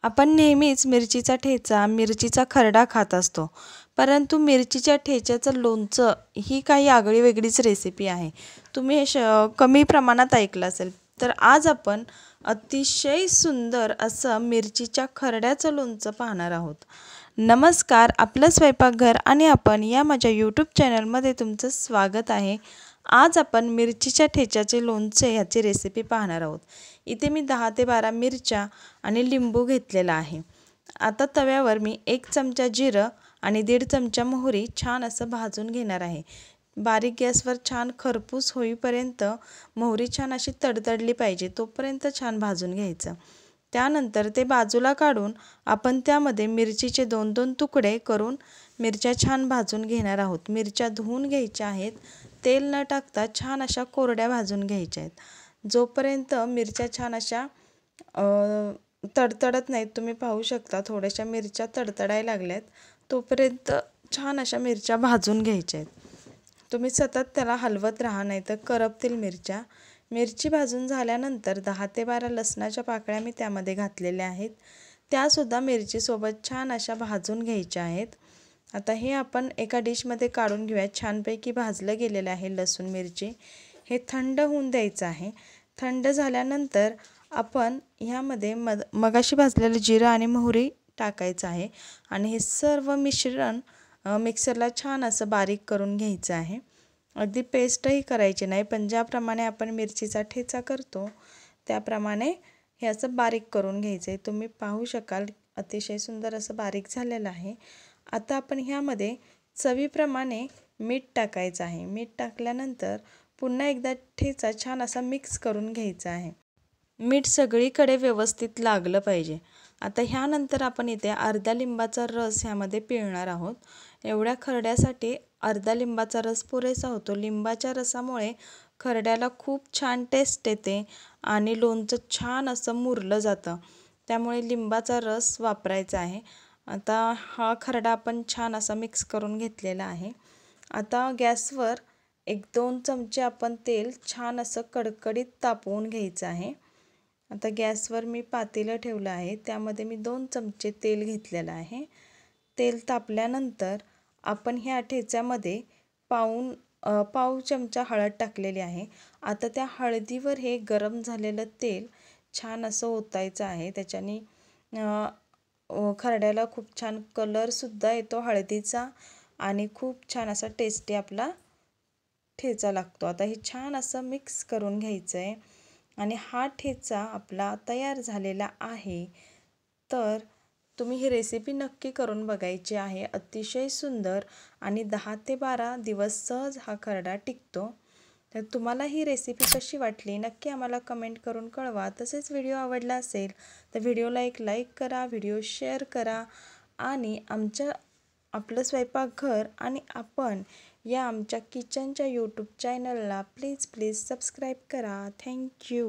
आपण नेहमीच मिरचीचा ठेचा, मिरचीचा खरडा खात असतो. परंतु मिरचीच्या ठेच्याचं लोणचं ही काही आगळीवेगळीच रेसिपी आहे. तुम्ही हे कमी प्रमाणात ऐकलं असेल. तर आज आपण अतिशय सुंदर असं मिरचीच्या खरड्याचं लोणचं पाहणार आहोत. नमस्कार, आपलं स्वयंपाकघर आणि आपण या माझ्या यूट्यूब चॅनलमध्ये तुमचं स्वागत आहे. आज आपण मिरचीच्या ठेच्याचे लोणचे ह्याची रेसिपी पाहणार आहोत. इथे मी 10 ते 12 मिरच्या आणि लिंबू घेतलेला आहे. आता तव्यावर मी 1 चमचा जिरं आणि 1.5 चमचा मोहरी छान असं भाजून घेणार आहे. बारीक गॅसवर छान खरपूस होईपर्यंत मोहरी छान अशी तडतडली पाहिजे, तोपर्यंत छान भाजून घ्यायचं. त्यानंतर ते बाजूला काढून आपण त्यामध्ये मिरचीचे 2-2 तुकडे करून मिरच्या छान भाजून घेणार आहोत. मिरच्या धुवून घ्यायच्या आहेत. तेल न टाकता छान अशा कोरड्या भाजून घ्यायच्या आहेत. जोपर्यंत मिरच्या छान अशा तडतडत नाहीत, तुम्ही पाहू शकता थोड्याशा मिरच्या तडतडायला लागल्यात, तोपर्यंत छान अशा मिरच्या भाजून घ्यायच्या आहेत. तुम्ही सतत त्याला हलवत राहा, नाही तर करपतील मिरच्या. मिरची भाजून झाल्यानंतर 10 ते 12 लसणाच्या पाकळ्या मी त्यामध्ये घातलेल्या आहेत. त्यासुद्धा मिरचीसोबत छान अशा भाजून घ्यायच्या आहेत. आता हे आपण एका डिशमध्ये काढून घेऊया. छानपैकी भाजलं गेलेलं आहे लसूण मिरची. हे थंड होऊन द्यायचं आहे. थंड झाल्यानंतर आपण ह्यामध्ये मगाशी भाजलेलं जिरं आणि मोहरी टाकायचं आहे आणि हे सर्व मिश्रण मिक्सरला छान असं बारीक करून घ्यायचं आहे. अगदी पेस्टही करायची नाही, पण ज्याप्रमाणे आपण मिरचीचा ठेचा करतो त्याप्रमाणे हे असं बारीक करून घ्यायचं आहे. तुम्ही पाहू शकाल अतिशय सुंदर असं बारीक झालेलं आहे. आता आपण ह्यामध्ये चवीप्रमाणे मीठ टाकायचं आहे. मीठ टाकल्यानंतर पुन्हा एकदा ठेचा छान असा मिक्स करून घ्यायचा आहे. मीठ सगळीकडे व्यवस्थित लागलं पाहिजे. आता ह्यानंतर आपण इथे अर्धा लिंबाचा रस ह्यामध्ये पिळणार आहोत. एवढ्या खरड्यासाठी अर्धा लिंबाचा रस पुरेसा होतो. लिंबाच्या रसामुळे खरड्याला खूप छान टेस्ट येते आणि लोणचं छान असं मुरलं जातं. त्यामुळे लिंबाचा रस वापरायचा आहे. आता हा खरडा आपण छान असा मिक्स करून घेतलेला आहे. आता गॅसवर 1-2 चमचे आपण तेल छान असं कडकडीत तापवून घ्यायचं आहे. आता गॅसवर मी पातेलं ठेवलं आहे. त्यामध्ये मी 2 चमचे तेल घेतलेलं आहे. तेल तापल्यानंतर आपण ह्या ठेच्यामध्ये पाव चमचा हळद टाकलेली आहे. आता त्या हळदीवर हे गरम झालेलं तेल छान असं ओतायचं आहे. त्याच्याने खरड्याला खूप छान कलरसुद्धा येतो हळदीचा आणि खूप छान असा टेस्टी आपला ठेचा लागतो. आता हे छान असं मिक्स करून घ्यायचं आहे आणि हा ठेचा आपला तयार झालेला आहे. तर तुम्ही ही रेसिपी नक्की करून बघायची आहे. अतिशय सुंदर आणि 10 ते 12 दिवस सहज हा खरडा टिकतो. तर तुम्हाला ही रेसिपी कशी वाटली नक्की आम्हाला कमेंट करून कळवा. तसेच व्हिडिओ आवडला असेल तर व्हिडिओला एक लाईक करा, व्हिडिओ शेअर करा आणि आपलं स्वयंपाकघर आणि आपण या आमच्या किचनच्या यूट्यूब चॅनलला प्लीज सबस्क्राईब करा. थँक्यू.